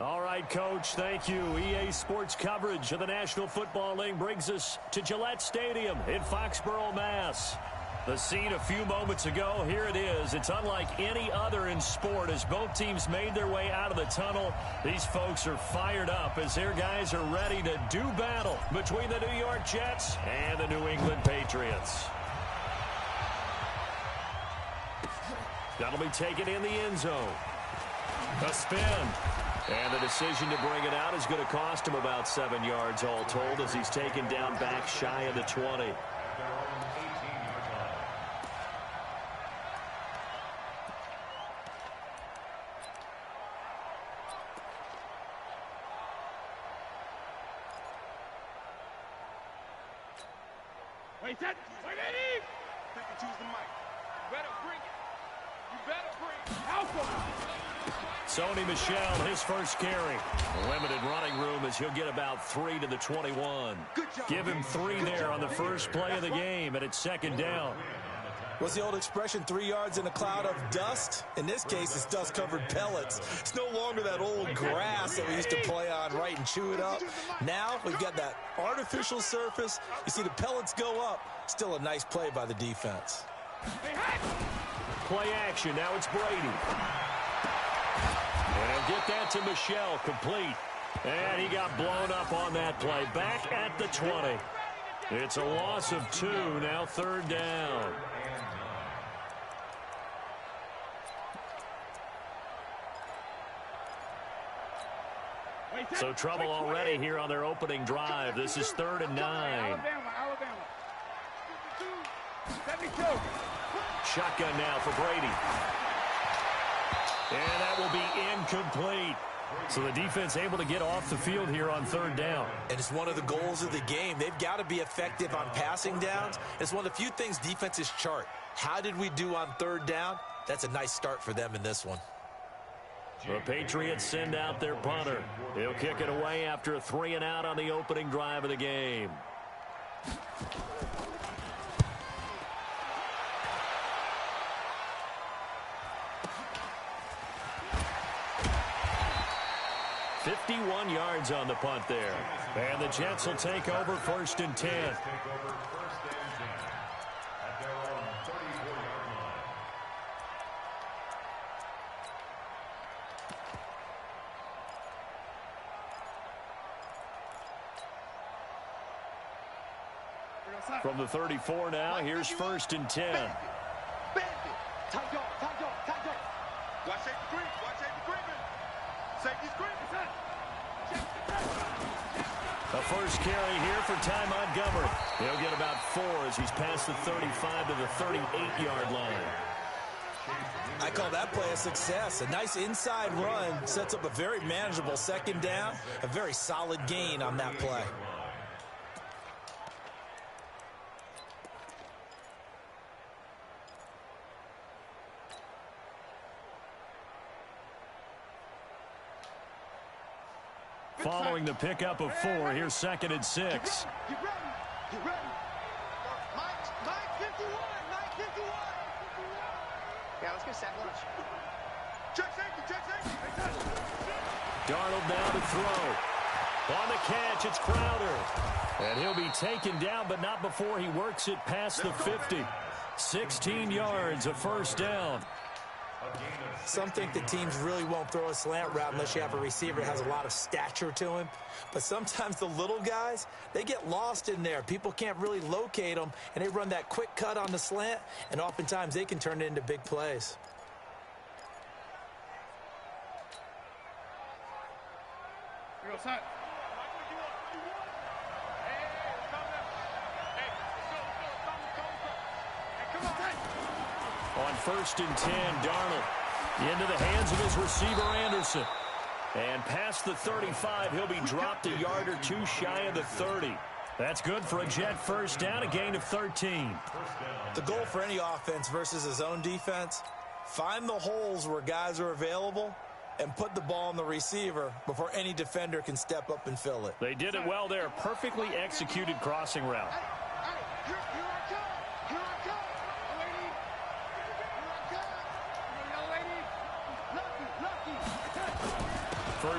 All right, Coach, thank you. EA Sports coverage of the National Football League brings us to Gillette Stadium in Foxborough, Mass. The scene a few moments ago, here it is. It's unlike any other in sport as both teams made their way out of the tunnel. These folks are fired up as their guys are ready to do battle between the New York Jets and the New England Patriots. That'll be taken in the end zone. A spin. And the decision to bring it out is going to cost him about 7 yards all told as he's taken down back shy of the 20. Wait, that. Wait, Eddie! Choose the mic. You better bring it. You better bring it. Alpha! Sony Michel, his first carry. Limited running room as he'll get about 3 to the 21. Give him 3 there on the first play of the game, and it's second down. What's the old expression, 3 yards in a cloud of dust? In this case, it's dust-covered pellets. It's no longer that old grass that we used to play on, right, and chew it up. Now we've got that artificial surface. You see the pellets go up. Still a nice play by the defense. Play action. Now it's Brady. And he'll get that to Michel, complete. And he got blown up on that play. Back at the 20. It's a loss of 2, now third down. So trouble already here on their opening drive. This is 3rd and 9. Alabama. 72. Shotgun now for Brady. And that will be incomplete. So the defense able to get off the field here on 3rd down. And it's one of the goals of the game. They've got to be effective on passing downs. It's one of the few things defenses chart. How did we do on 3rd down? That's a nice start for them in this one. The Patriots send out their punter. He'll kick it away after a 3 and out on the opening drive of the game. $51 yards on the punt there. And the Jets will take over 1st and 10. From the 34 now, here's 1st and 10. Watch safety green. Safety green. The first carry here for Ty Montgomery. He'll get about 4 as he's past the 35 to the 38-yard line. I call that play a success. A nice inside run sets up a very manageable 2nd down. A very solid gain on that play. Following the pickup of 4, here's 2nd and 6. Get ready. Mike 51. Yeah, let's go sack lunch. Check safety. Darnold now to throw. On the catch, it's Crowder. And he'll be taken down, but not before he works it past the 50. 16 yards, a 1st down. Some think the teams really won't throw a slant route unless you have a receiver that has a lot of stature to him. But sometimes the little guys, they get lost in there. People can't really locate them, and they run that quick cut on the slant, and oftentimes they can turn it into big plays. Here goes Hunt. On 1st and 10, Darnold into the hands of his receiver, Anderson. And past the 35, he'll be dropped a yard or 2 shy of the 30. That's good for a Jet 1st down, a gain of 13. The goal for any offense versus his own defense, find the holes where guys are available and put the ball on the receiver before any defender can step up and fill it. They did it well there. Perfectly executed crossing route.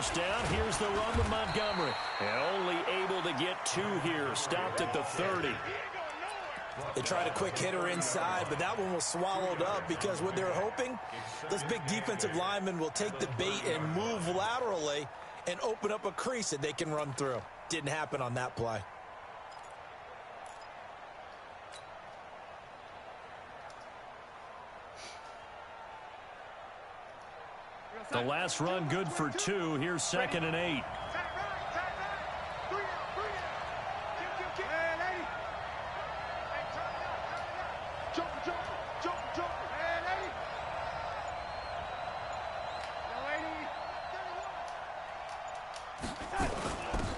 first down. Here's the run with Montgomery. And only able to get 2 here. Stopped at the 30. They tried a quick hitter inside, but that one was swallowed up because what they're hoping, those big defensive linemen will take the bait and move laterally and open up a crease that they can run through. Didn't happen on that play. The last run good for 2. Here's 2nd and 8.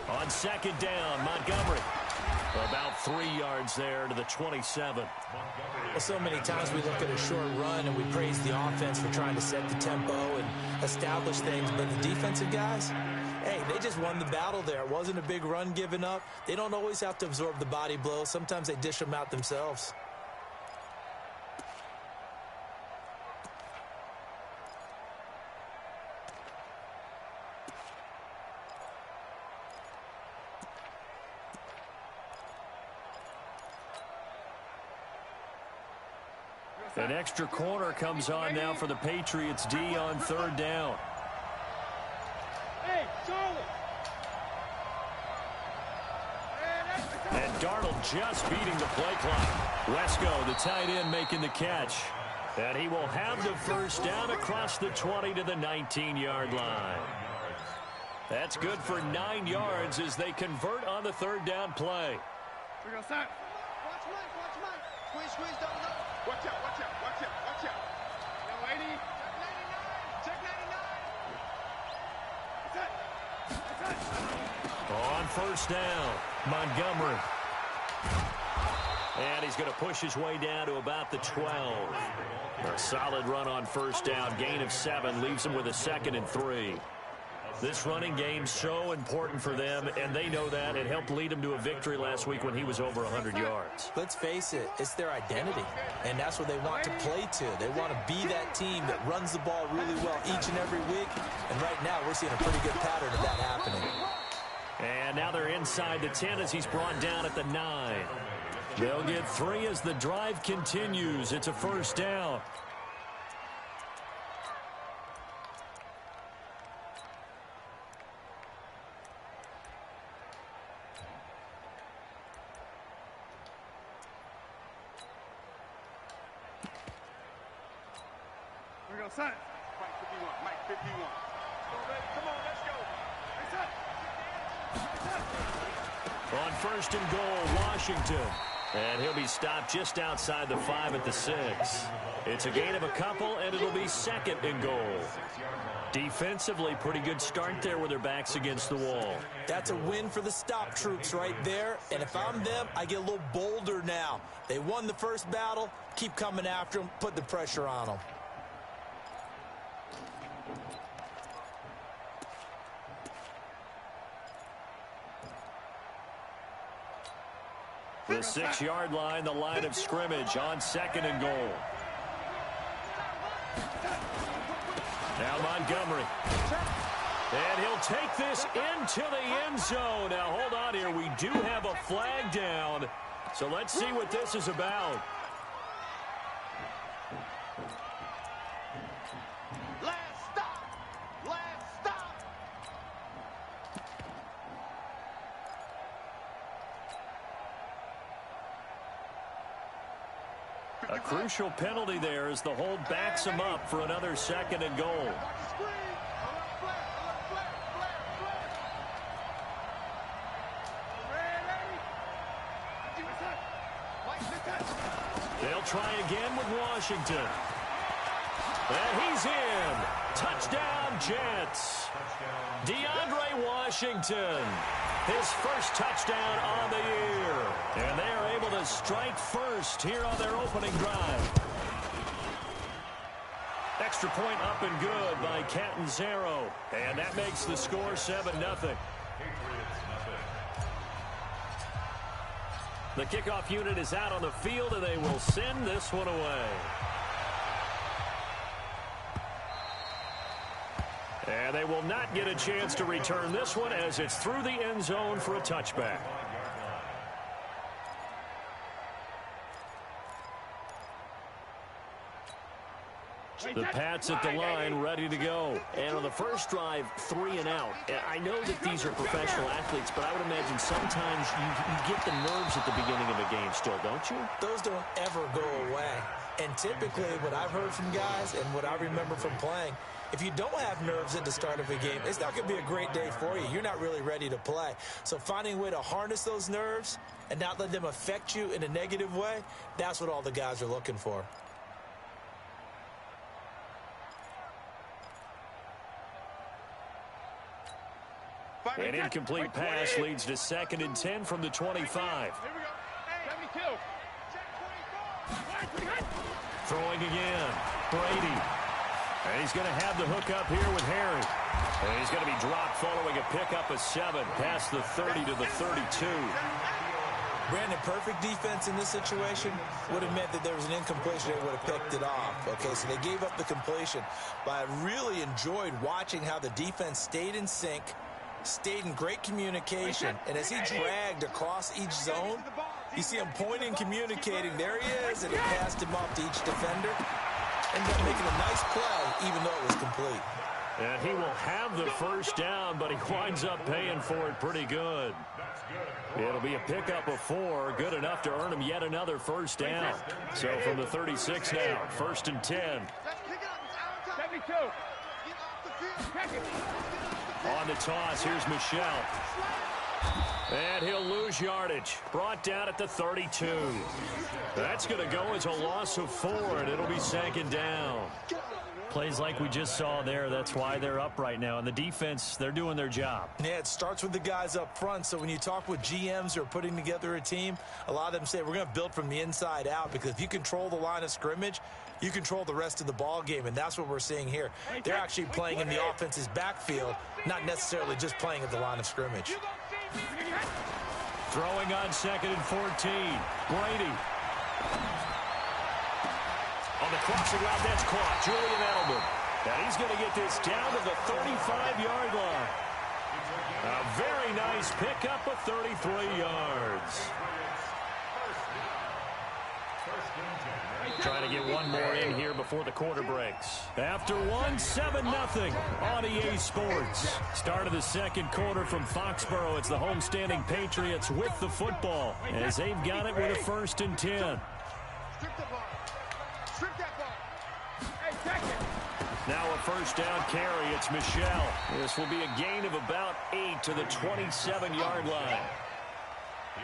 On 2nd down, Montgomery. About 3 yards there to the 27. Well, so many times we look at a short run and we praise the offense for trying to set the tempo and establish things, but the defensive guys, hey, they just won the battle there. It wasn't a big run given up. They don't always have to absorb the body blows. Sometimes they dish them out themselves. An extra corner comes on now for the Patriots D on 3rd down. And Darnold just beating the play clock. Wesco, the tight end, making the catch. And he will have the first down across the 20 to the 19-yard line. That's good for 9 yards as they convert on the 3rd down play. We go, Watch Mike. Squeeze, don't go. Watch out. Yo, 80. Check 99. On first down, Montgomery. And he's going to push his way down to about the 12. A solid run on first down. Gain of 7 leaves him with a 2nd and 3. This running game's so important for them, and they know that. It helped lead them to a victory last week when he was over 100 yards. Let's face it, it's their identity, and that's what they want to play to. They want to be that team that runs the ball really well each and every week, and right now we're seeing a pretty good pattern of that happening. And now they're inside the 10 as he's brought down at the 9. They'll get 3 as the drive continues. It's a first down. Son. Mike 51. Come on, let's go. On first and goal, Washington. And he'll be stopped just outside the 5 at the 6. It's a gain of a couple, and it'll be 2nd and goal. Defensively, pretty good start there with their backs against the wall. That's a win for the stop troops right there. And if I'm them, I get a little bolder now. They won the first battle. Keep coming after them. Put the pressure on them. The 6-yard line, the line of scrimmage on 2nd and goal. Now Montgomery. And he'll take this into the end zone. Now hold on here. We do have a flag down. So let's see what this is about. A crucial penalty there as the hold backs him up for another 2nd and goal. They'll try again with Washington. And he's in. Touchdown, Jets. DeAndre Washington. His first touchdown on the year. And they are able to strike first here on their opening drive. Extra point up and good by Catanzaro. And that makes the score 7-0. The kickoff unit is out on the field, and they will send this one away. And they will not get a chance to return this one as it's through the end zone for a touchback. The Pats at the line, ready to go. And on the first drive, 3 and out. I know that these are professional athletes, but I would imagine sometimes you get the nerves at the beginning of a game still, don't you? Those don't ever go away. And typically, what I've heard from guys and what I remember from playing, if you don't have nerves at the start of a game, it's not going to be a great day for you. You're not really ready to play. So finding a way to harness those nerves and not let them affect you in a negative way, that's what all the guys are looking for. An incomplete pass leads to 2nd and 10 from the 25. Here we go. 72. Throwing again. Brady. And he's going to have the hook up here with Harry. And he's going to be dropped following a pickup of 7 past the 30 to the 32. Brandon, perfect defense in this situation would have meant that there was an incompletion. They would have picked it off. Okay, so they gave up the completion. But I really enjoyed watching how the defense stayed in sync, stayed in great communication, and as he dragged across each zone, you see him pointing, communicating. There he is, and he passed him off to each defender. Ended up making a nice play, even though it was complete. And he will have the first down, but he winds up paying for it pretty good. It'll be a pickup of 4, good enough to earn him yet another first down. So from the 36 now, 1st and 10. 72. On the toss, here's Michelle. And he'll lose yardage. Brought down at the 32. That's going to go as a loss of 4, and it'll be 2nd down. Plays like we just saw there, that's why they're up right now. And the defense, they're doing their job. Yeah, it starts with the guys up front. So when you talk with GMs who are putting together a team, a lot of them say we're going to build from the inside out, because if you control the line of scrimmage, you control the rest of the ball game, and that's what we're seeing here. They're actually playing in the offense's backfield, not necessarily just playing at the line of scrimmage. Throwing on 2nd and 14. Brady. On the crossing route, that's caught. Julian Edelman. And he's going to get this down to the 35-yard line. A very nice pickup of 33 yards. Trying to get one more in here before the quarter breaks. After one, 7-0 on EA Sports. Start of the second quarter from Foxborough. It's the homestanding Patriots with the football, as they've got it with a 1st and 10. Now a first down carry. It's Michelle. This will be a gain of about 8 to the 27-yard line.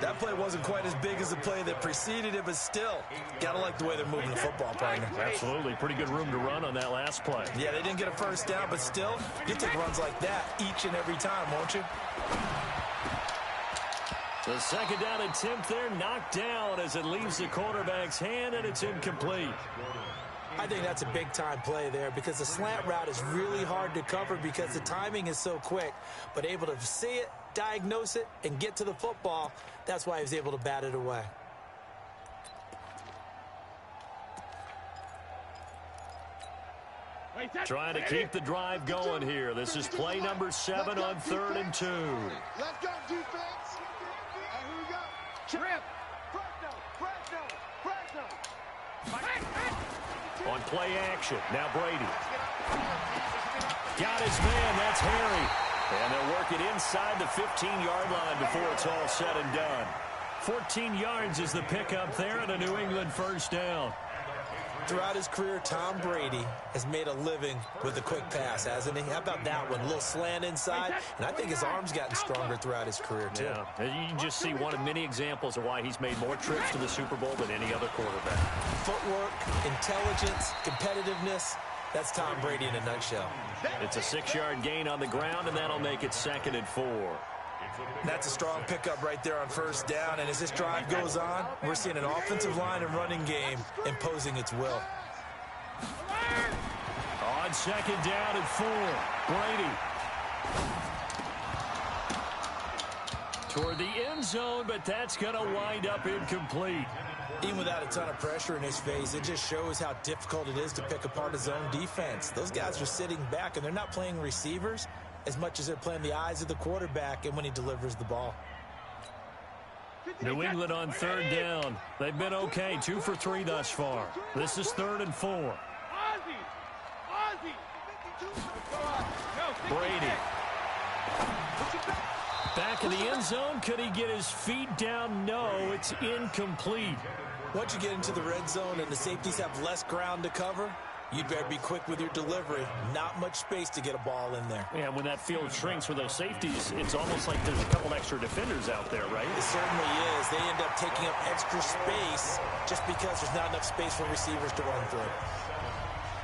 That play wasn't quite as big as the play that preceded it, but still, got to like the way they're moving the football, partner. Absolutely. Pretty good room to run on that last play. Yeah, they didn't get a first down, but still, you take runs like that each and every time, won't you? The 2nd down attempt there knocked down as it leaves the quarterback's hand, and it's incomplete. I think that's a big-time play there, because the slant route is really hard to cover because the timing is so quick. But able to see it, diagnose it, and get to the football, that's why he was able to bat it away. Trying to keep the drive going here. This is play number 7 on 3rd and 2. Let's go, defense. And here we go. Trip. On play action, now Brady. Got his man, that's Harry. And they'll work it inside the 15-yard line before it's all said and done. 14 yards is the pickup there and a New England first down. Throughout his career, Tom Brady has made a living with a quick pass, hasn't he? How about that one? A little slant inside, and I think his arm's gotten stronger throughout his career, too. Yeah, you can just see one of many examples of why he's made more trips to the Super Bowl than any other quarterback. Footwork, intelligence, competitiveness, that's Tom Brady in a nutshell. It's a 6-yard gain on the ground, and that'll make it 2nd and 4. That's a strong pickup right there on first down, and as this drive goes on, we're seeing an offensive line and running game imposing its will. On 2nd down and 4, Brady. Toward the end zone, but that's going to wind up incomplete. Even without a ton of pressure in his face, it just shows how difficult it is to pick apart his own defense. Those guys are sitting back, and they're not playing receivers as much as they're playing the eyes of the quarterback and when he delivers the ball. New England on third down. They've been okay, 2 for 3 thus far. This is 3rd and 4. Brady. Back in the end zone. Could he get his feet down? No, it's incomplete. Once you get into the red zone and the safeties have less ground to cover, you'd better be quick with your delivery. Not much space to get a ball in there. Yeah, when that field shrinks with those safeties, it's almost like there's a couple extra defenders out there, right? It certainly is. They end up taking up extra space just because there's not enough space for receivers to run through.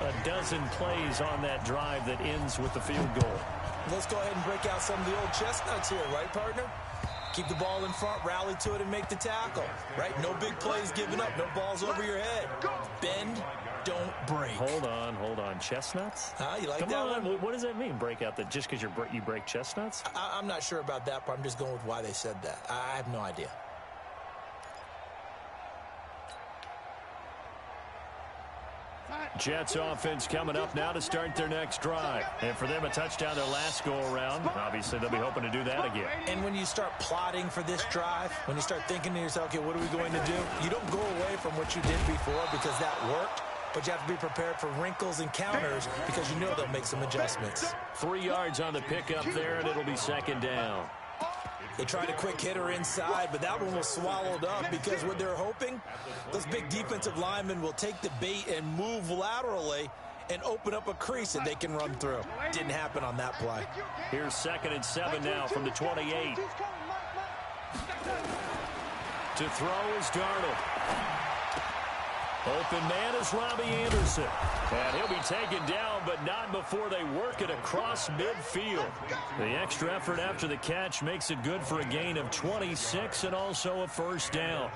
A dozen plays on that drive that ends with the field goal. Let's go ahead and break out some of the old chestnuts here, right, partner? Keep the ball in front, rally to it, and make the tackle, right? No big plays given up, no balls over your head. Bend, don't break. Hold on. Chestnuts? You like Come that on. one? What does that mean, break out? That just because you break chestnuts? I'm not sure about that, but I'm just going with why they said that. I have no idea. Jets offense coming up now to start their next drive. And for them, a touchdown their last go-around. Obviously, they'll be hoping to do that again. And when you start plotting for this drive, when you start thinking to yourself, okay, what are we going to do? You don't go away from what you did before because that worked. But you have to be prepared for wrinkles and counters because you know they'll make some adjustments. 3 yards on the pickup there, and it'll be 2nd down. They tried a quick hitter inside, but that one was swallowed up because what they're hoping, those big defensive linemen will take the bait and move laterally and open up a crease that they can run through. Didn't happen on that play. Here's 2nd and 7 now from the 28. To throw is Darnold. Open man is Robbie Anderson. And he'll be taken down, but not before they work it across midfield. The extra effort after the catch makes it good for a gain of 26 and also a 1st down.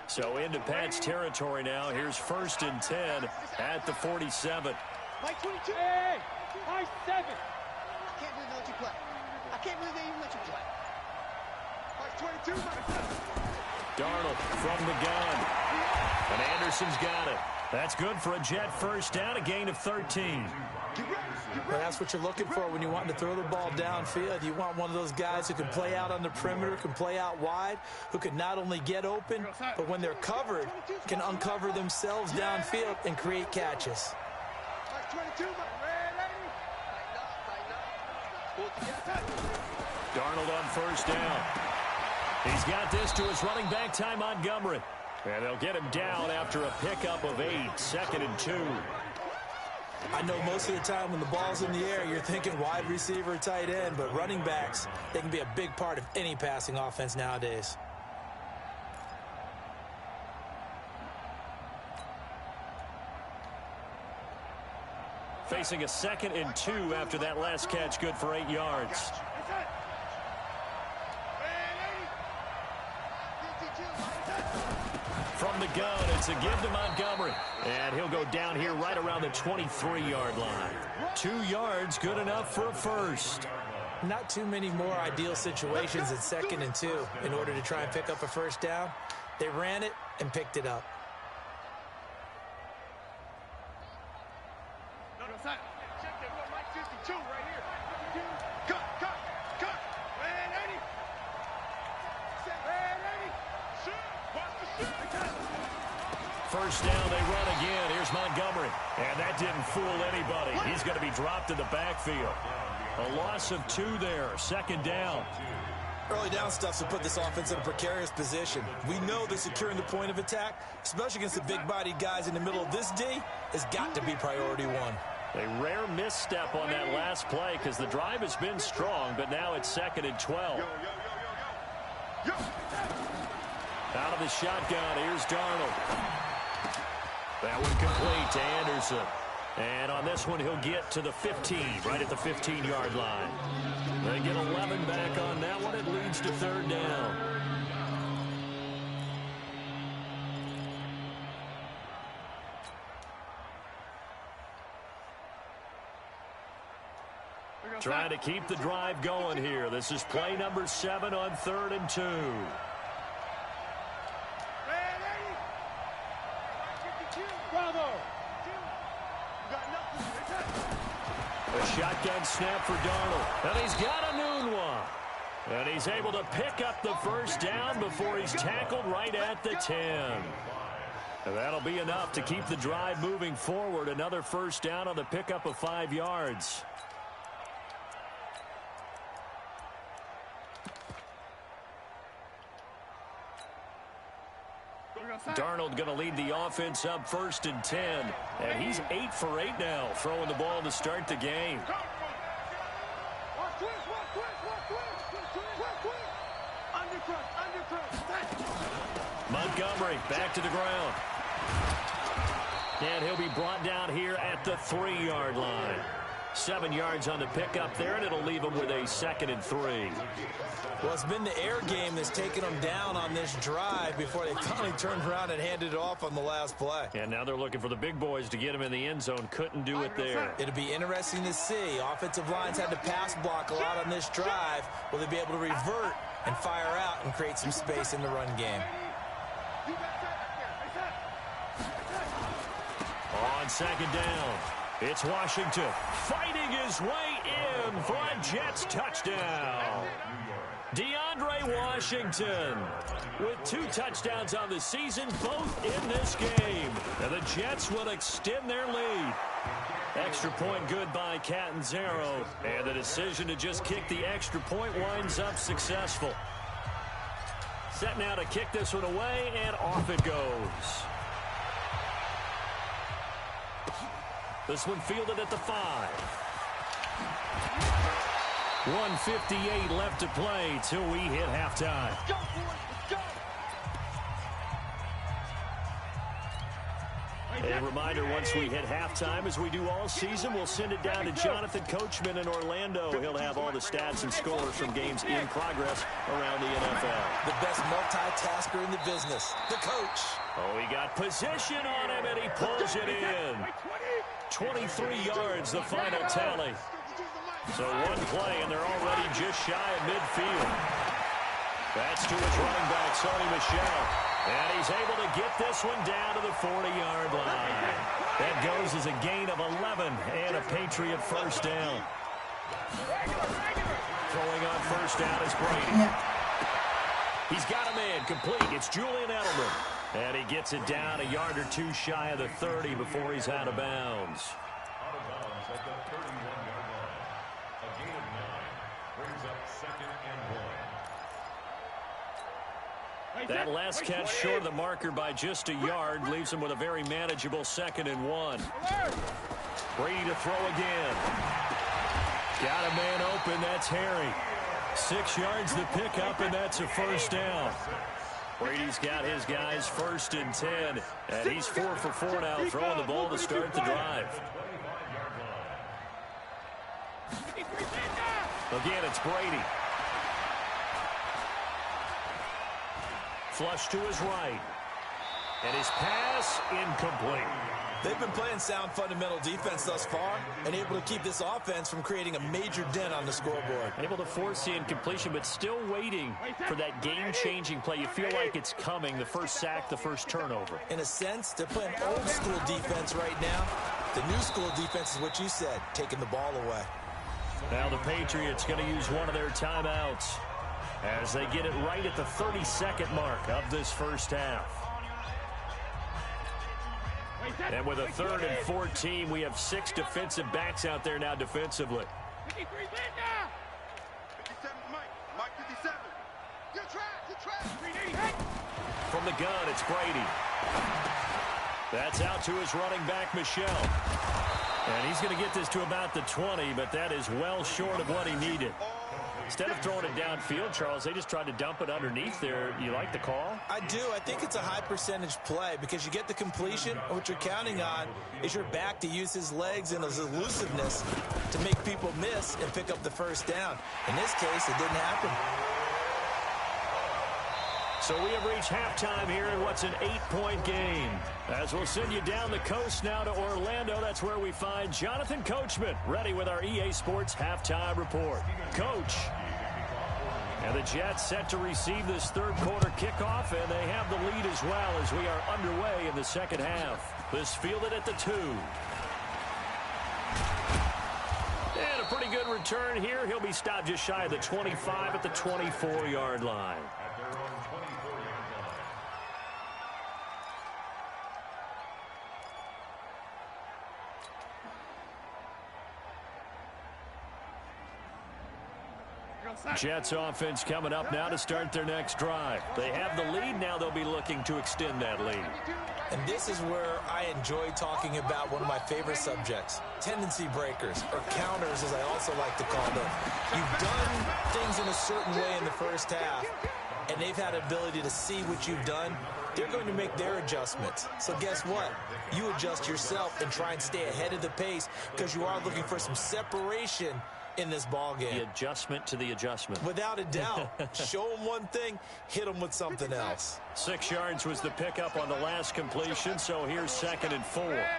So into Pat's territory now. Here's 1st and 10 at the 47. Mike 22. Hey, Mike 7. I can't believe they let you play. I can't believe they even let you play. Mike 22, Mike 7. Darnold from the gun. And Anderson's got it. That's good for a Jet 1st down, a gain of 13. Well, that's what you're looking for when you're wanting to throw the ball downfield. You want one of those guys who can play out on the perimeter, can play out wide, who can not only get open, but when they're covered, can uncover themselves downfield and create catches. Mike 22, Mike. Darnold on 1st down. He's got this to his running back, Ty Montgomery. And they'll get him down after a pickup of 8, 2nd and 2. I know most of the time when the ball's in the air, you're thinking wide receiver, tight end, but running backs, they can be a big part of any passing offense nowadays. Facing a 2nd and 2 after that last catch, good for 8 yards. From the gun, it's a give to Montgomery. And he'll go down here right around the 23-yard line. 2 yards, good enough for a 1st. Not too many more ideal situations at 2nd and 2 in order to try and pick up a 1st down. They ran it and picked it up. Check that one, Mike 52 right here. Cut. Red 80. Red 80. Shoot. Watch the shoot. 1st down, they run again. Here's Montgomery. And that didn't fool anybody. He's going to be dropped in the backfield. A loss of 2 there. 2nd down. Early down stuff's to put this offense in a precarious position. We know that securing the point of attack, especially against the big-bodied guys in the middle of this D, has got to be priority 1. A rare misstep on that last play because the drive has been strong, but now it's 2nd and 12. Out of the shotgun, here's Darnold. That one complete to Anderson. And on this one, he'll get to the 15, right at the 15-yard line. They get 11 back on that one. It leads to 3rd down. Trying to keep the drive going here. This is play number 7 on 3rd and 2. Bravo. A shotgun snap for Darnold. And he's got a noon one. And he's able to pick up the first down before he's tackled right at the 10. And that'll be enough to keep the drive moving forward. Another first down on the pickup of 5 yards. Darnold going to lead the offense up 1st and 10. And he's 8 for 8 now, throwing the ball to start the game. Montgomery back to the ground. And he'll be brought down here at the 3-yard line. 7 yards on the pickup there, and it'll leave him with a 2nd and 3. Well, it's been the air game that's taken them down on this drive before they finally turned around and handed it off on the last play. And now they're looking for the big boys to get him in the end zone. Couldn't do it there. It'll be interesting to see. Offensive lines had to pass block a lot on this drive. Will they be able to revert and fire out and create some space in the run game? On 2nd down, it's Washington fighting his way in for a Jets touchdown. DeAndre Washington with 2 touchdowns on the season, both in this game. And the Jets will extend their lead. Extra point good by Catanzaro. And the decision to just kick the extra point winds up successful. Set now to kick this one away, and off it goes. This one fielded at the 5. 1:58 left to play till we hit halftime. Let's go, boys. Let's go. A reminder, once we hit halftime, as we do all season, we'll send it down to Jonathan Coachman in Orlando. He'll have all the stats and scores from games in progress around the NFL. The best multitasker in the business, the coach. Oh, he got position on him, and he pulls it in. 23 yards, the final tally. So one play, and they're already just shy of midfield. That's to his running back, Sony Michel. And he's able to get this one down to the 40-yard line. That goes as a gain of 11 and a Patriot first down. Throwing on first down is Brady. He's got a man complete. It's Julian Edelman. And he gets it down a yard or 2 shy of the 30 before he's out of bounds. Out of bounds at the 31-yard line. A gain of 9 brings up 2nd and 1. That last catch short of the marker by just a yard leaves him with a very manageable 2nd and 1. Brady to throw again. Got a man open. That's Harry. 6 yards to pick up, and that's a first down. Brady's got his guys 1st and 10, and he's 4 for 4 now, throwing the ball to start the drive. Again, it's Brady. Flush to his right. And his pass incomplete. They've been playing sound fundamental defense thus far and able to keep this offense from creating a major dent on the scoreboard. Able to force the incompletion, but still waiting for that game-changing play. You feel like it's coming, the first sack, the first turnover. In a sense, they're playing old-school defense right now. The new school defense is what you said, taking the ball away. Now the Patriots going to use one of their timeouts as they get it right at the 32nd mark of this first half. And with a 3rd and 14, we have 6 defensive backs out there now defensively. 53 now. 57 Mike 57. Good track. From the gun, it's Brady. That's out to his running back, Michel. And he's going to get this to about the 20, but that is well short of what he needed. Instead of throwing it downfield, Charles, they just tried to dump it underneath there. You like the call? I do. I think it's a high percentage play because you get the completion. And what you're counting on is your back to use his legs and his elusiveness to make people miss and pick up the first down. In this case, it didn't happen. So we have reached halftime here in what's an 8-point game. As we'll send you down the coast now to Orlando, that's where we find Jonathan Coachman, ready with our EA Sports halftime report. Coach. And the Jets set to receive this third quarter kickoff, and they have the lead as well as we are underway in the second half. This fielded at the 2. And a pretty good return here. He'll be stopped just shy of the 25 at the 24-yard line. At their own 24-yard line. Jets offense coming up now to start their next drive. They have the lead. Now they'll be looking to extend that lead. And this is where I enjoy talking about one of my favorite subjects, tendency breakers, or counters as I also like to call them. You've done things in a certain way in the first half, and they've had ability to see what you've done. They're going to make their adjustments. So guess what? You adjust yourself and try and stay ahead of the pace because you are looking for some separation in this ball game. The adjustment to the adjustment. Without a doubt. Show them one thing, hit them with something else. 6 yards was the pickup on the last completion, so here's 2nd and 4. What you got,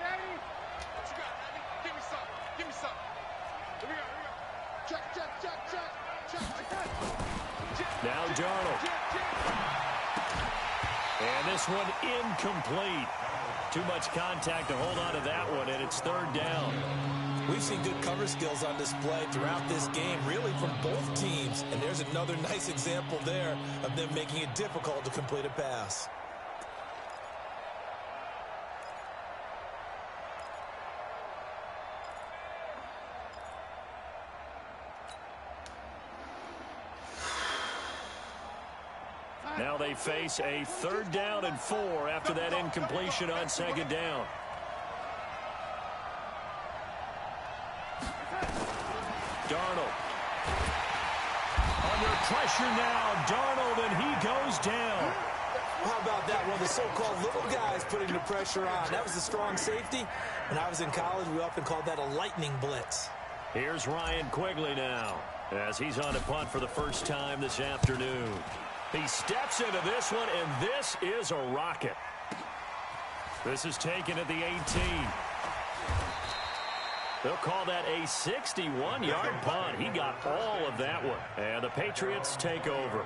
Randy? Give me some. Give me some. Here we go. Check. Now Darnold. And this one incomplete. Too much contact to hold on to that one, and it's 3rd down. We've seen good cover skills on display throughout this game, really from both teams. And there's another nice example there of them making it difficult to complete a pass. Now they face a 3rd down and 4 after that incompletion on 2nd down. Darnold. Under pressure now, Darnold, and he goes down. How about that? One of the so-called little guys putting the pressure on. That was a strong safety. When I was in college, we often called that a lightning blitz. Here's Ryan Quigley now, as he's on a punt for the first time this afternoon. He steps into this one, and this is a rocket. This is taken at the 18. They'll call that a 61-yard punt. He got all of that one. And the Patriots take over.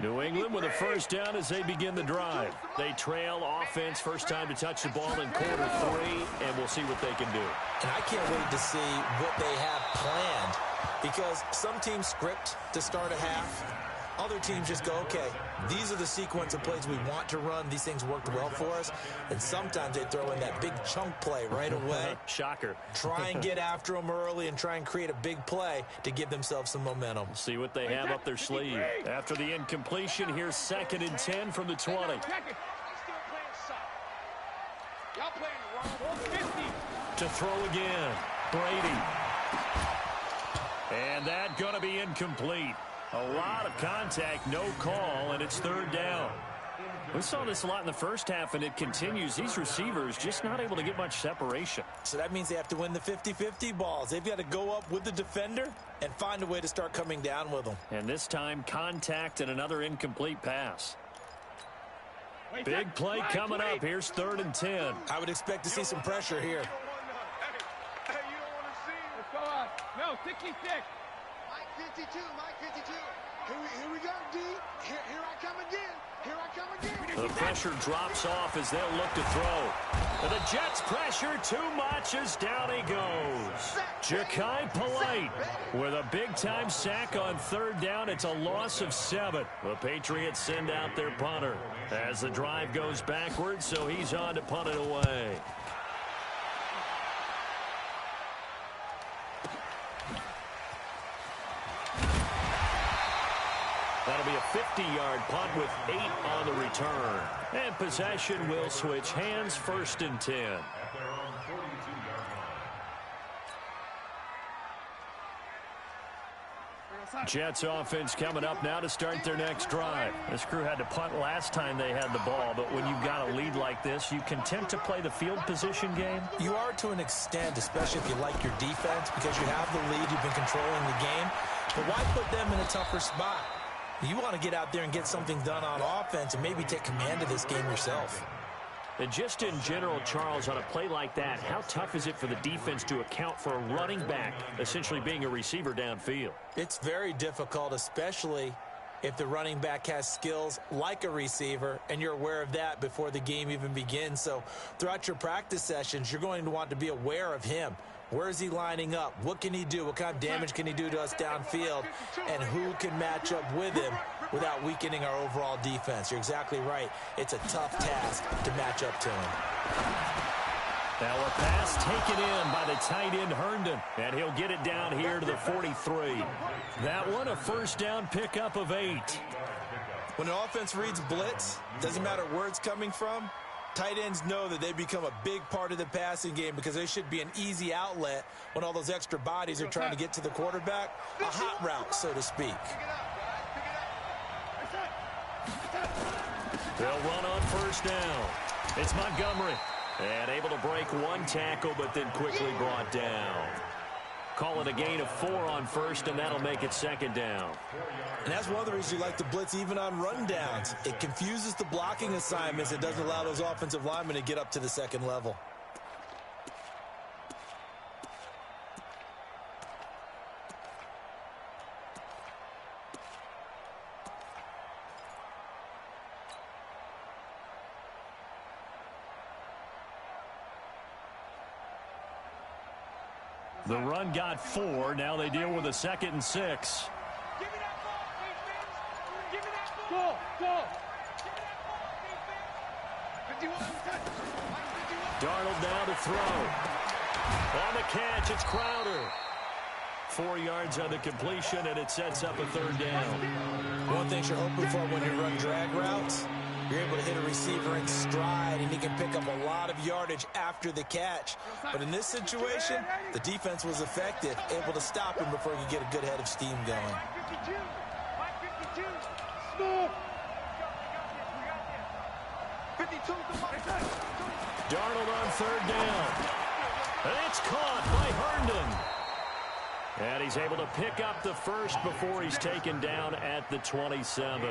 New England with a first down as they begin the drive. They trail offense, first time to touch the ball in quarter 3, and we'll see what they can do. And I can't wait to see what they have planned, because some teams script to start a half. Other teams just go, okay, these are the sequence of plays we want to run. These things worked well for us. And sometimes they throw in that big chunk play right away. Shocker. Try and get after them early and try and create a big play to give themselves some momentum. See what they have up their sleeve. After the incompletion, here's 2nd and 10 from the 20. To throw again, Brady. And that going to be incomplete. A lot of contact, no call, and it's 3rd down. We saw this a lot in the first half, and it continues. These receivers just not able to get much separation. So that means they have to win the 50-50 balls. They've got to go up with the defender and find a way to start coming down with them. And this time, contact and another incomplete pass. Big play coming up. Here's 3rd and 10. I would expect to see some pressure here. Hey, you don't want to see. Let's go out. No, ticky-tick. Mike 52, Mike 52. Here we go, D. Here I come again. Here I come again. The pressure drops off as they'll look to throw. And the Jets pressure too much as down he goes. Ja'Kai Polite with a big-time sack on 3rd down. It's a loss of 7. The Patriots send out their punter as the drive goes backwards, so he's on to punt it away. That'll be a 50-yard punt with 8 on the return. And possession will switch hands, 1st and 10. At their own 42-yard line. Jets offense coming up now to start their next drive. This crew had to punt last time they had the ball, but when you've got a lead like this, you content to play the field position game? You are to an extent, especially if you like your defense, because you have the lead, you've been controlling the game. But why put them in a tougher spot? You want to get out there and get something done on offense and maybe take command of this game yourself. And just in general, Charles, on a play like that, how tough is it for the defense to account for a running back essentially being a receiver downfield? It's very difficult, especially if the running back has skills like a receiver, and you're aware of that before the game even begins. So throughout your practice sessions, you're going to want to be aware of him. Where is he lining up? What can he do? What kind of damage can he do to us downfield? And who can match up with him without weakening our overall defense? You're exactly right. It's a tough task to match up to him. Now a pass taken in by the tight end Herndon, and he'll get it down here to the 43. That one a first down pickup of 8. When an offense reads blitz, doesn't matter where it's coming from, tight ends know that they become a big part of the passing game because they should be an easy outlet when all those extra bodies are trying to get to the quarterback. A hot route, so to speak. They'll run on first down. It's Montgomery. And able to break one tackle, but then quickly brought down. Call it a gain of 4 on first, and that'll make it second down. And that's one of the reasons you like to blitz even on rundowns. It confuses the blocking assignments. It doesn't allow those offensive linemen to get up to the second level. The run got 4. Now they deal with a 2nd and 6. Give me that ball, defense. Give me that ball. Go. Give me that ball, defense. 51. Darnold now to throw. On the catch, it's Crowder. 4 yards on the completion, and it sets up a 3rd down. One thing you're hoping for when you run drag routes, you're able to hit a receiver in stride, and he can pick up a lot of yardage after the catch. But in this situation, the defense was effective, able to stop him before he could get a good head of steam going. 52. Small. 52. Darnold on 3rd down. And it's caught by Herndon. And he's able to pick up the first before he's taken down at the 27.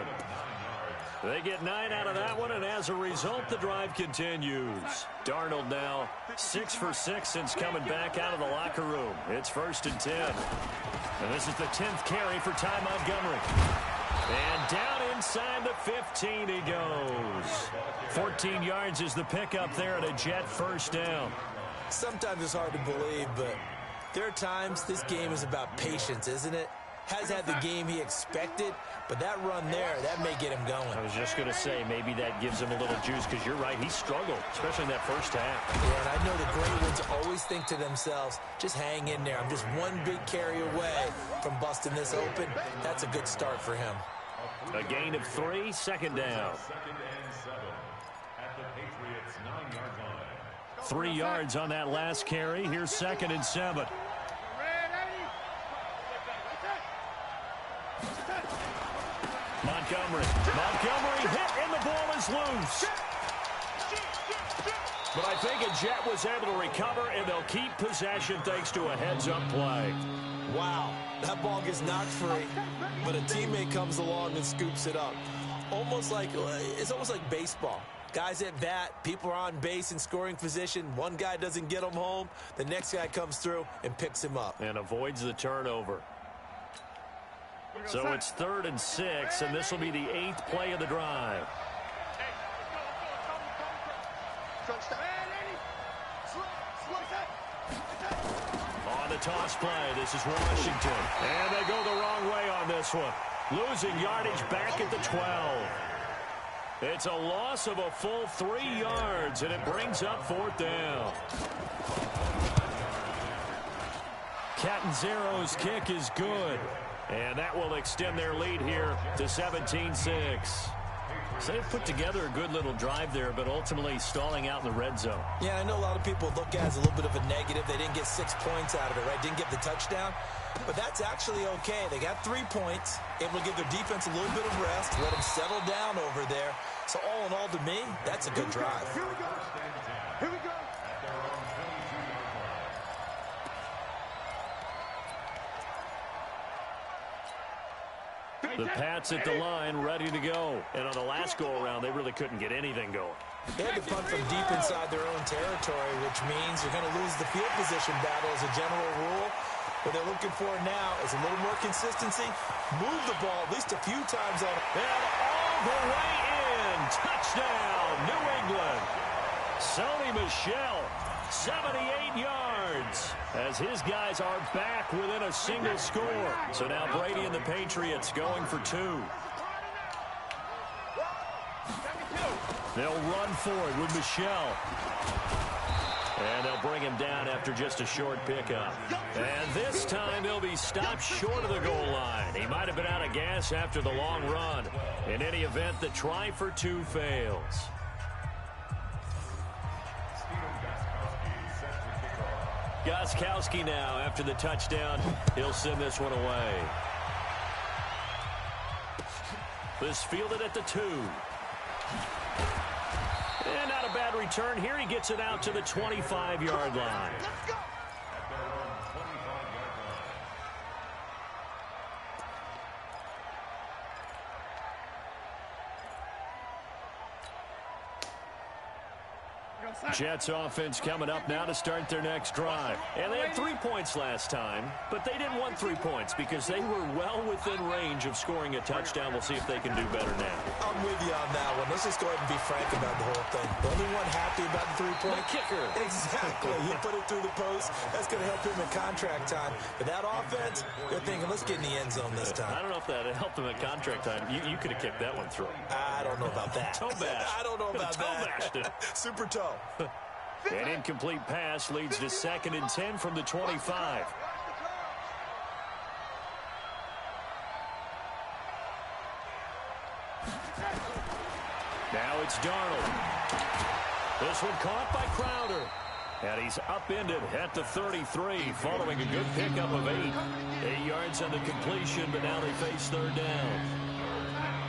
They get 9 out of that one, and as a result, the drive continues. Darnold now 6 for 6 since coming back out of the locker room. It's 1st and 10. And this is the 10th carry for Ty Montgomery. And down inside the 15 he goes. 14 yards is the pickup there at a Jet 1st down. Sometimes it's hard to believe, but there are times this game is about patience, isn't it? Has had the game he expected, but that run there, that may get him going. I was just going to say, maybe that gives him a little juice, because you're right, he struggled, especially in that first half. Yeah, and I know the great ones always think to themselves, just hang in there. I'm just one big carry away from busting this open. That's a good start for him. A gain of 3, 2nd down. 2nd and 7 at the Patriots' 9-yard line. 3 yards on that last carry. Here's 2nd and 7. Montgomery hit, and the ball is loose. But I think a Jet was able to recover, and they'll keep possession thanks to a heads-up play. Wow, that ball gets knocked free, but a teammate comes along and scoops it up. It's almost like baseball. Guys at bat, people are on base in scoring position. One guy doesn't get him home. The next guy comes through and picks him up. And avoids the turnover. So it's 3rd and 6, and this will be the 8th play of the drive. On the toss play, this is Washington. And they go the wrong way on this one. Losing yardage back at the 12. It's a loss of a full 3 yards, and it brings up 4th down. Catanzaro's kick is good. And that will extend their lead here to 17-6. So they've put together a good little drive there, but ultimately stalling out in the red zone. Yeah, I know a lot of people look at it as a little bit of a negative. They didn't get 6 points out of it, right? Didn't get the touchdown. But that's actually okay. They got 3 points, able to give their defense a little bit of rest, let them settle down over there. So all in all, to me, that's a good drive. Here we go. Here we go. The Pats at the line, ready to go. And on the last go-around, they really couldn't get anything going. They had to punt from deep inside their own territory, which means you're going to lose the field position battle as a general rule. What they're looking for now is a little more consistency. Move the ball at least a few times on it. And all the way in. Touchdown, New England. Sony Michel, 78 yards, as his guys are back within a single score. So now Brady and the Patriots going for 2. They'll run for it with Michel. And they'll bring him down after just a short pickup. And this time they'll be stopped short of the goal line. He might have been out of gas after the long run. In any event, the try for 2 fails. Gostkowski now after the touchdown. He'll send this one away. This fielded at the 2. And not a bad return here. He gets it out to the 25-yard line. Let's go. Jets offense coming up now to start their next drive. And they had 3 points last time, but they didn't want 3 points because they were well within range of scoring a touchdown. We'll see if they can do better now. I'm with you on that one. Let's just go ahead and be frank about the whole thing. The only one happy about the 3-point kicker. Exactly. He put it through the post. That's going to help him in contract time. But that offense, they're thinking, let's get in the end zone this time. I don't know if that helped him at contract time. You could have kicked that one through. I don't know about that. Toe bash. I don't know about toe that. bashed it. Super toe. An incomplete pass leads to 2nd and 10 from the 25. Now it's Darnold. This one caught by Crowder. And he's upended at the 33 following a good pickup of 8. 8 yards on the completion, but now they face 3rd down.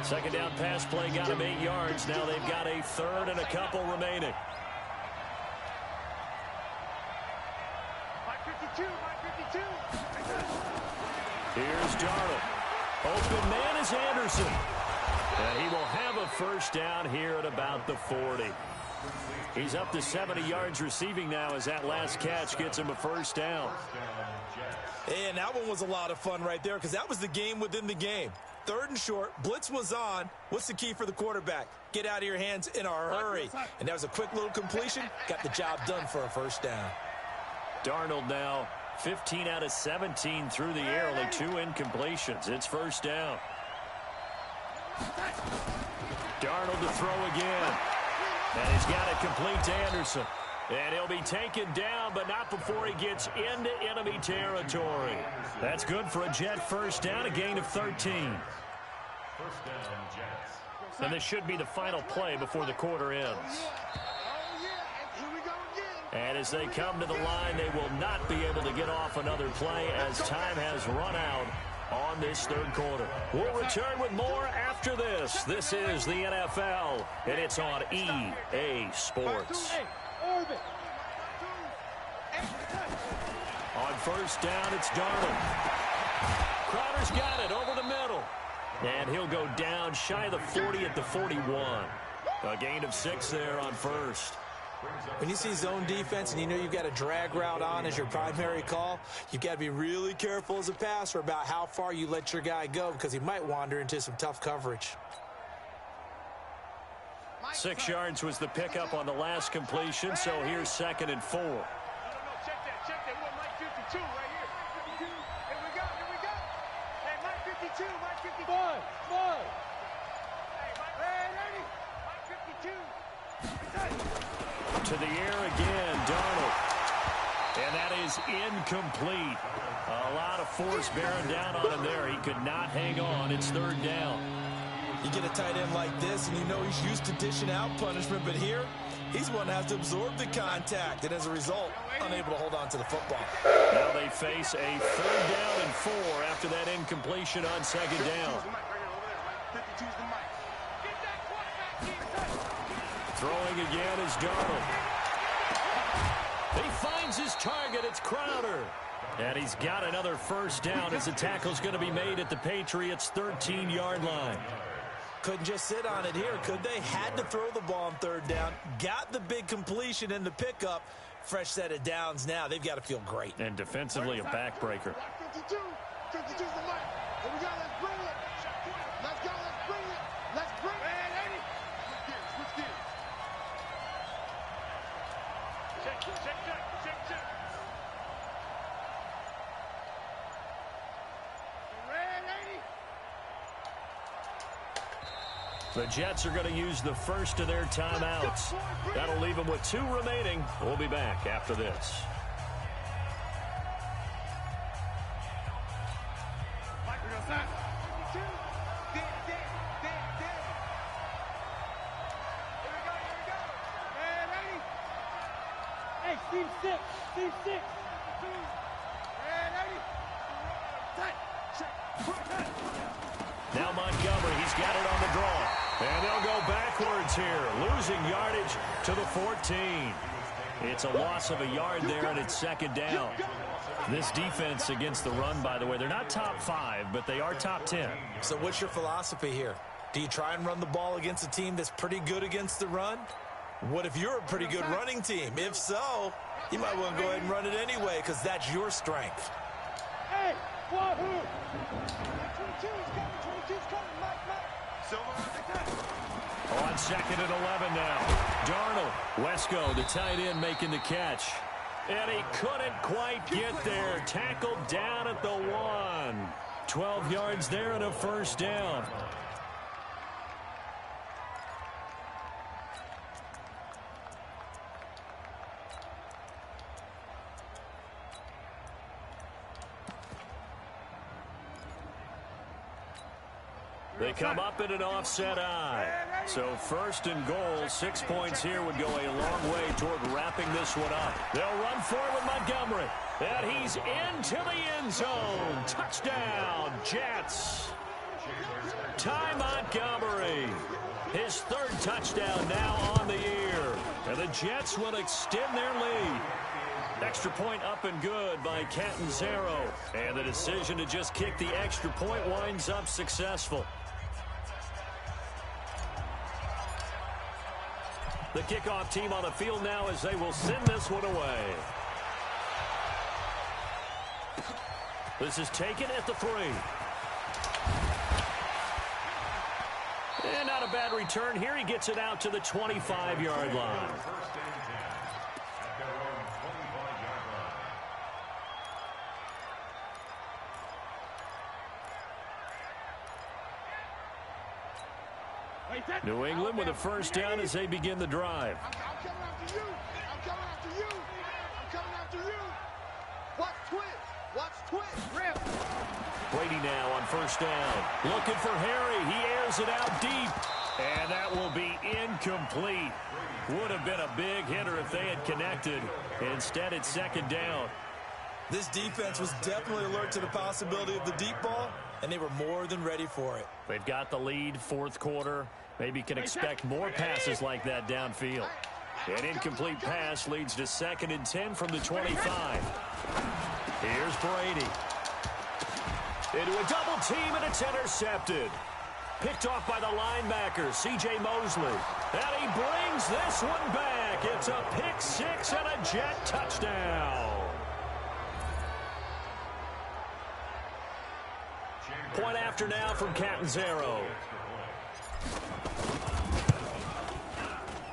2nd down pass play got him 8 yards. Now they've got a 3rd and a couple remaining. Here's Darnold. Open man is Anderson. And he will have a 1st down here at about the 40. He's up to 70 yards receiving now as that last catch gets him a 1st down. And that one was a lot of fun right there because that was the game within the game. 3rd and short. Blitz was on. What's the key for the quarterback? Get out of your hands in a hurry. And that was a quick little completion. Got the job done for a 1st down. Darnold now 15 out of 17 through the air. Only 2 incompletions. It's 1st down. Darnold to throw again. And he's got it complete to Anderson. And he'll be taken down, but not before he gets into enemy territory. That's good for a Jet 1st down, a gain of 13. 1st down, Jets. And this should be the final play before the quarter ends. And as they come to the line, they will not be able to get off another play as time has run out on this 3rd quarter. We'll return with more after this. This is the NFL, and it's on EA Sports. On 1st down, it's Darnold. Crowder's got it over the middle. And he'll go down shy of the 40 at the 41. A gain of 6 there on 1st. When you see zone defense and you know you've got a drag route on as your primary call, you've got to be really careful as a passer about how far you let your guy go because he might wander into some tough coverage. 6 yards was the pickup on the last completion, so here's 2nd and 4. Check that. What, Mike 52 right here. 52. Here we go. Hey, Mike 52. Mike 52. One. Hey, ready? Mike 52. To the air again, Darnold. And that is incomplete. A lot of force bearing down on him there. He could not hang on. It's 3rd down. You get a tight end like this, and you know he's used to dishing out punishment, but here, he's one that has to absorb the contact, and as a result, unable to hold on to the football. Now they face a 3rd down and 4 after that incompletion on 2nd down. Throwing again is Darnold. He finds his target. It's Crowder. And he's got another 1st down as the tackle's going to be made at the Patriots' 13-yard line. Couldn't just sit on it here, could they? Had to throw the ball on 3rd down. Got the big completion in the pickup. Fresh set of downs now. They've got to feel great. And defensively, a backbreaker. 52. 52's the mic. Here we go. Let's bring it. Let's go. Let's bring it. Let's bring it. Switch gears. Check. The Jets are going to use the first of their timeouts. That'll leave them with 2 remaining. We'll be back after this. Hey, Steve 6. Steve 6. Now Montgomery, he's got it on the draw. And they'll go backwards here, losing yardage to the 14. It's a loss of a yard there, and it's 2nd down. This defense against the run, by the way, they're not top 5, but they are top 10. So what's your philosophy here? Do you try and run the ball against a team that's pretty good against the run? What if you're a pretty good running team? If so, you might want to go ahead and run it anyway because that's your strength. Hey, Wahoo! 22's coming. Mike. On 2nd and 11 now. Darnold. Wesco, the tight end, making the catch. And he couldn't quite get there. Tackled down at the 1. 12 yards there and a 1st down. They come up in an offset eye. So 1st and goal, 6 points here would go a long way toward wrapping this one up. They'll run forward with Montgomery. And he's into the end zone. Touchdown, Jets. Ty Montgomery. His 3rd touchdown now on the year. And the Jets will extend their lead. Extra point up and good by Catanzaro. And the decision to just kick the extra point winds up successful. The kickoff team on the field now as they will send this one away. This is taken at the 3. And not a bad return here. He gets it out to the 25-yard line. New England with a 1st down as they begin the drive. I'm coming after you. I'm coming after you. Watch twist. Rip. Brady now on 1st down. Looking for Harry. He airs it out deep. And that will be incomplete. Would have been a big hitter if they had connected. Instead, it's 2nd down. This defense was definitely alert to the possibility of the deep ball, and they were more than ready for it. They've got the lead, 4th quarter. Maybe can expect more passes like that downfield. An incomplete pass leads to 2nd and 10 from the 25. Here's Brady. Into a double team, and it's intercepted. Picked off by the linebacker, C.J. Mosley. And he brings this one back. It's a pick 6 and a Jet touchdown. Point after now from Catanzaro.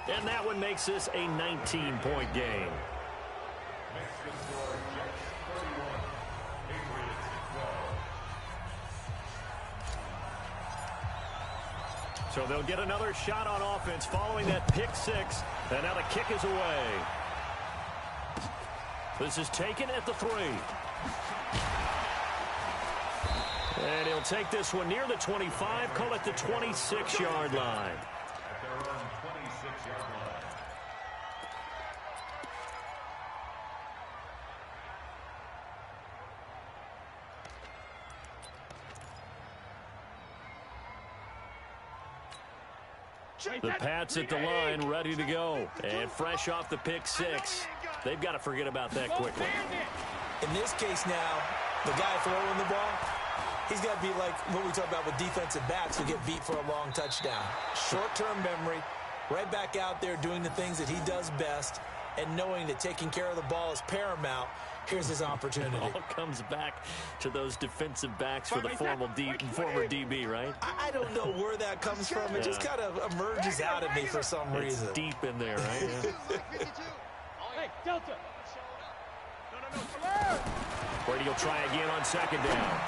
And that one makes this a 19-point game. So they'll get another shot on offense following that pick 6. And now the kick is away. This is taken at the 3. And he'll take this one near the 25, call it the 26-yard line. At their own 26-yard line. The Pats at the line, ready to go. And fresh off the pick six. They've got to forget about that quickly. In this case now, the guy throwing the ball, he's got to be like what we talk about with defensive backs who get beat for a long touchdown. Short-term memory, right back out there doing the things that he does best, and knowing that taking care of the ball is paramount. Here's his opportunity. It all comes back to those defensive backs for the former DB, right? I don't know where that comes from. It just kind of emerges out of me for some reason. It's deep in there, right? Hey, Delta. Brady will try again on second down.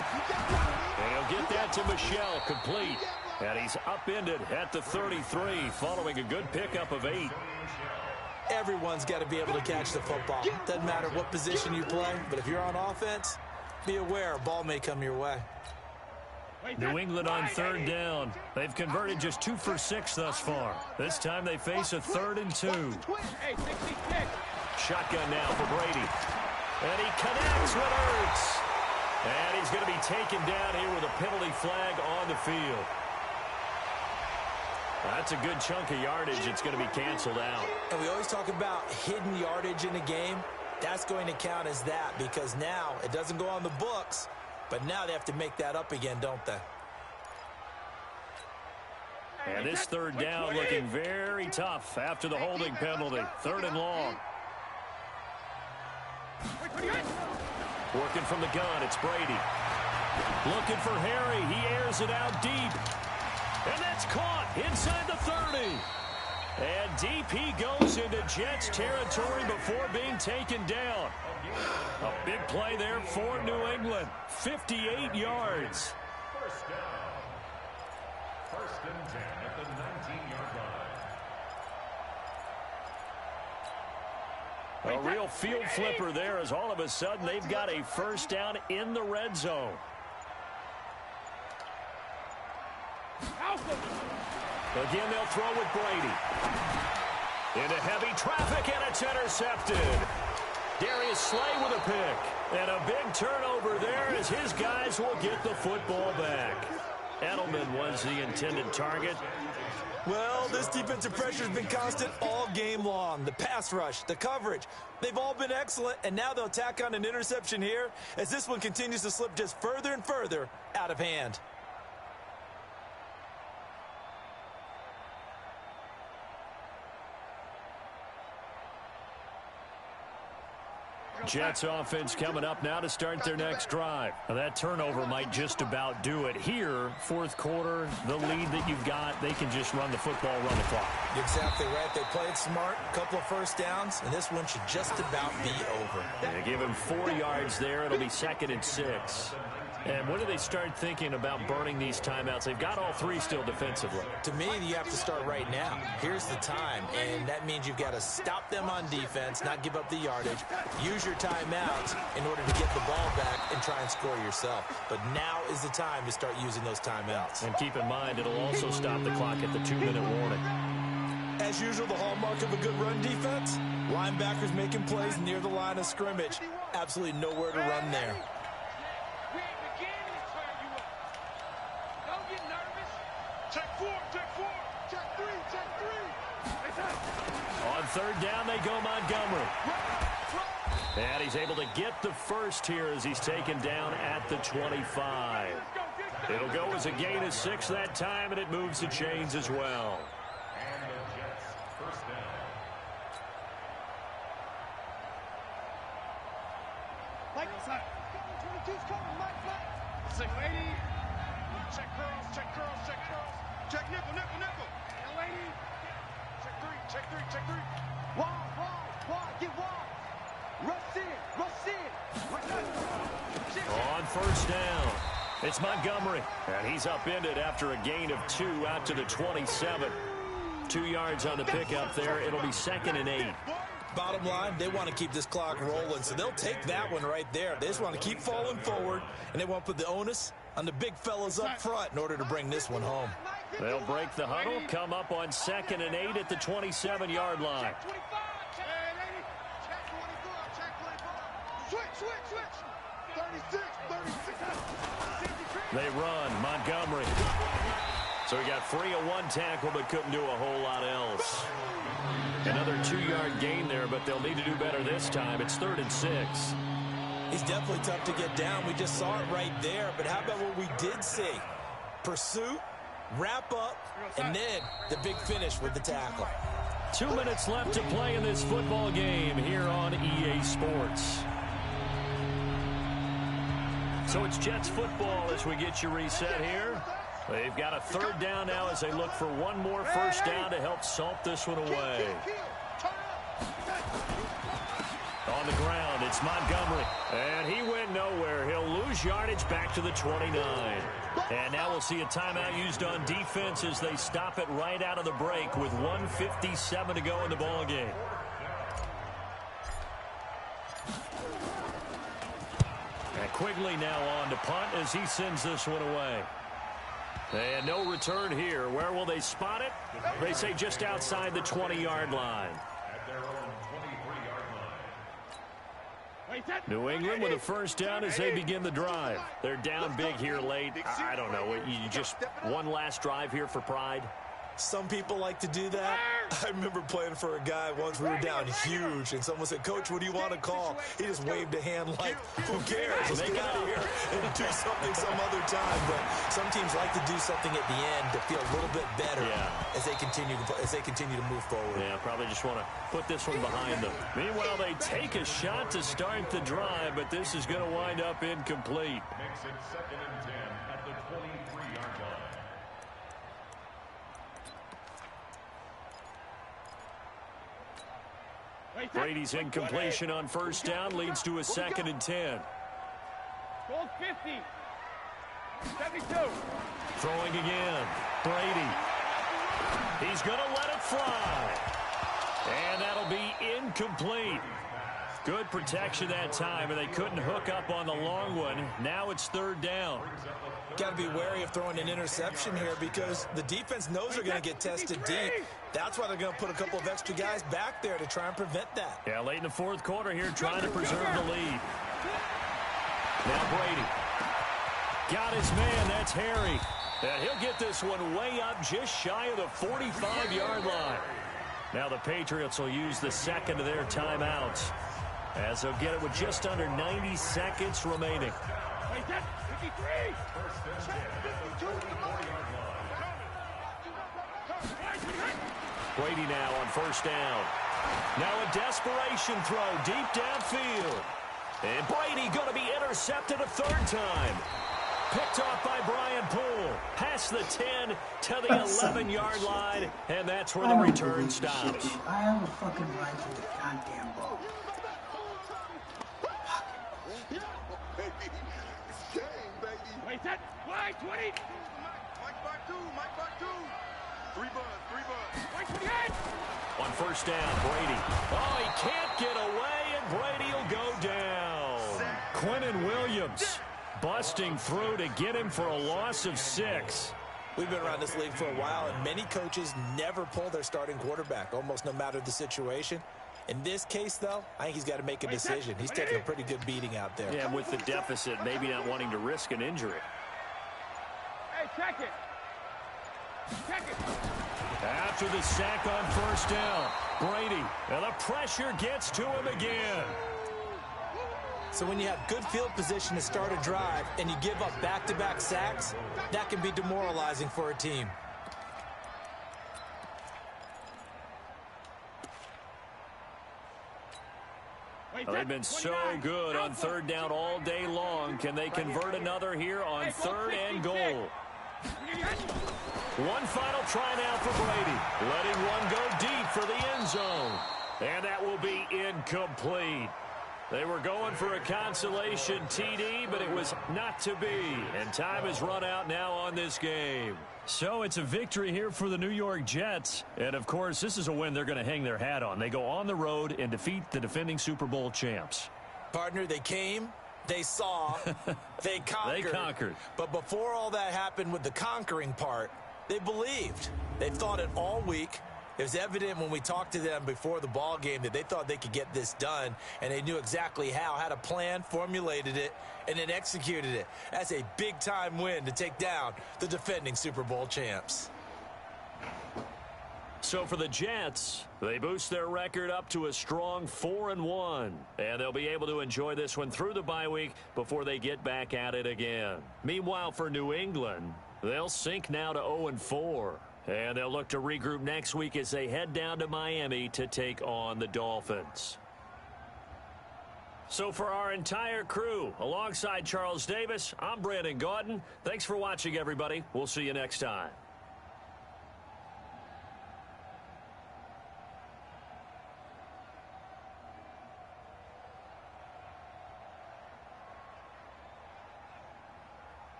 And he'll get that to Michelle, complete. And he's upended at the 33, following a good pickup of 8. Everyone's got to be able to catch the football. Doesn't matter what position you play, but if you're on offense, be aware a ball may come your way. New England on third down. They've converted just 2 for 6 thus far. This time they face a 3rd and 2. Shotgun now for Brady. And he connects with Ertz. And he's going to be taken down here with a penalty flag on the field. That's a good chunk of yardage. It's going to be canceled out. And we always talk about hidden yardage in a game. That's going to count as that because now it doesn't go on the books, but now they have to make that up again, don't they? And this third down looking very tough after the holding penalty. 3rd and long. Working from the gun, it's Brady. Looking for Harry. He airs it out deep. And that's caught inside the 30. And deep he goes into Jets territory before being taken down. A big play there for New England. 58 yards. First down. 1st and 10 at the 19-yard line. A real field flipper there as all of a sudden they've got a first down in the red zone. Again, they'll throw with Brady. Into heavy traffic, and it's intercepted. Darius Slay with a pick. And a big turnover there as his guys will get the football back. Edelman was the intended target. Well, this defensive pressure has been constant all game long. The pass rush, the coverage, they've all been excellent, and now they'll tack on an interception here as this one continues to slip just further and further out of hand. Jets offense coming up now to start their next drive. Now that turnover might just about do it. Here, 4th quarter, the lead that you've got, they can just run the football, run the clock. You're exactly right. They played smart, a couple of first downs, and this one should just about be over. They give him 4 yards there. It'll be 2nd and 6. And when do they start thinking about burning these timeouts? They've got all 3 still defensively. To me, you have to start right now. Here's the time, and that means you've got to stop them on defense, not give up the yardage, use your timeouts in order to get the ball back and try and score yourself. But now is the time to start using those timeouts. And keep in mind, it'll also stop the clock at the 2-minute warning. As usual, the hallmark of a good run defense, linebackers making plays near the line of scrimmage. Absolutely nowhere to run there. On 3rd down, they go Montgomery. And he's able to get the first here as he's taken down at the 25. It'll go as a gain of 6 that time, and it moves the chains as well. And the Jets first down. Mike, 22's coming, Mike. Sick lady. Check curls, check curls, check curls. Check nickel, nickel, nickel. And lady. Check 3, check 3. Wide, get wide. Rush in. On 1st down, it's Montgomery. And he's upended after a gain of 2 out to the 27. 2 yards on the pickup there. It'll be 2nd and 8. Bottom line, they want to keep this clock rolling, so they'll take that one right there. They just want to keep falling forward, and they want to put the onus on the big fellas up front in order to bring this one home. They'll break the huddle, come up on 2nd and 8 at the 27-yard line. Switch. 36. They run. Montgomery. So he got free of one tackle but couldn't do a whole lot else. Another 2-yard gain there, but they'll need to do better this time. It's 3rd and 6. He's definitely tough to get down. We just saw it right there. But how about what we did see? Pursuit, wrap up, and then the big finish with the tackle. 2 minutes left to play in this football game here on EA Sports. So it's Jets football as we get you reset here. They've got a 3rd down now as they look for one more first down to help salt this one away. On the ground, it's Montgomery. And he went nowhere. He'll lose yardage back to the 29. And now we'll see a timeout used on defense as they stop it right out of the break with 1:57 to go in the ballgame. And Quigley now on to punt as he sends this one away. And no return here. Where will they spot it? They say just outside the 20-yard line. At their own 23-yard line. New England with a first down as they begin the drive. They're down big here late. I don't know. You just one last drive here for pride. Some people like to do that. I remember playing for a guy once. We were down huge, and someone said, "Coach, what do you want to call?" He just waved a hand like, "Who cares? Let's get out of here and do something some other time." But some teams like to do something at the end to feel a little bit better as they continue to move forward. Yeah, probably just want to put this one behind them. Meanwhile, they take a shot to start the drive, but this is going to wind up incomplete. Makes it 2nd and 10 at the 23-yard line. Brady's incompletion on first down leads to a 2nd and 10. Goal 50. 72. Throwing again. Brady. He's going to let it fly. And that'll be incomplete. Good protection that time, and they couldn't hook up on the long one. Now it's 3rd down. Got to be wary of throwing an interception here because the defense knows they're going to get tested deep. That's why they're going to put a couple of extra guys back there to try and prevent that. Yeah, late in the 4th quarter here, trying to preserve the lead. Now Brady. Got his man, that's Harry. And he'll get this one way up just shy of the 45-yard line. Now the Patriots will use the 2nd of their timeouts, as they'll get it with just under 90 seconds remaining. Brady now on first down. Now a desperation throw deep downfield. And Brady going to be intercepted a 3rd time. Picked off by Brian Poole. Past the 10 to the 11-yard line. And that's where the return stops. I have a fucking right to the goddamn ball. Wait, that. Wide, 20. Mike back two. 3 buds. Wide, 28. On first down, Brady. Oh, he can't get away, and Brady will go down. Quinnen Williams busting through to get him for a loss of 6. We've been around this league for a while, and many coaches never pull their starting quarterback, almost no matter the situation. In this case, though, I think he's got to make a decision. He's taking a pretty good beating out there. Yeah, with the deficit, maybe not wanting to risk an injury. Hey, check it. Check it. After the sack on first down, Brady, and the pressure gets to him again. So when you have good field position to start a drive and you give up back-to-back sacks, that can be demoralizing for a team. They've been so good on 3rd down all day long. Can they convert another here on 3rd and goal? One final try now for Brady. Letting one go deep for the end zone. And that will be incomplete. They were going for a consolation TD, but it was not to be. And time has run out now on this game. So it's a victory here for the New York Jets. And, of course, this is a win they're going to hang their hat on. They go on the road and defeat the defending Super Bowl champs. Partner, they came, They saw. They conquered. They conquered. But before all that happened with the conquering part, they believed. They thought it all week. It was evident when we talked to them before the ball game that they thought they could get this done, and they knew exactly how, had a plan, formulated it, and then executed it. That's a big-time win to take down the defending Super Bowl champs. So for the Jets, they boost their record up to a strong 4-1, and they'll be able to enjoy this one through the bye week before they get back at it again. Meanwhile, for New England, they'll sink now to 0-4, and they'll look to regroup next week as they head down to Miami to take on the Dolphins. So for our entire crew, alongside Charles Davis, I'm Brandon Gaudin. Thanks for watching, everybody. We'll see you next time.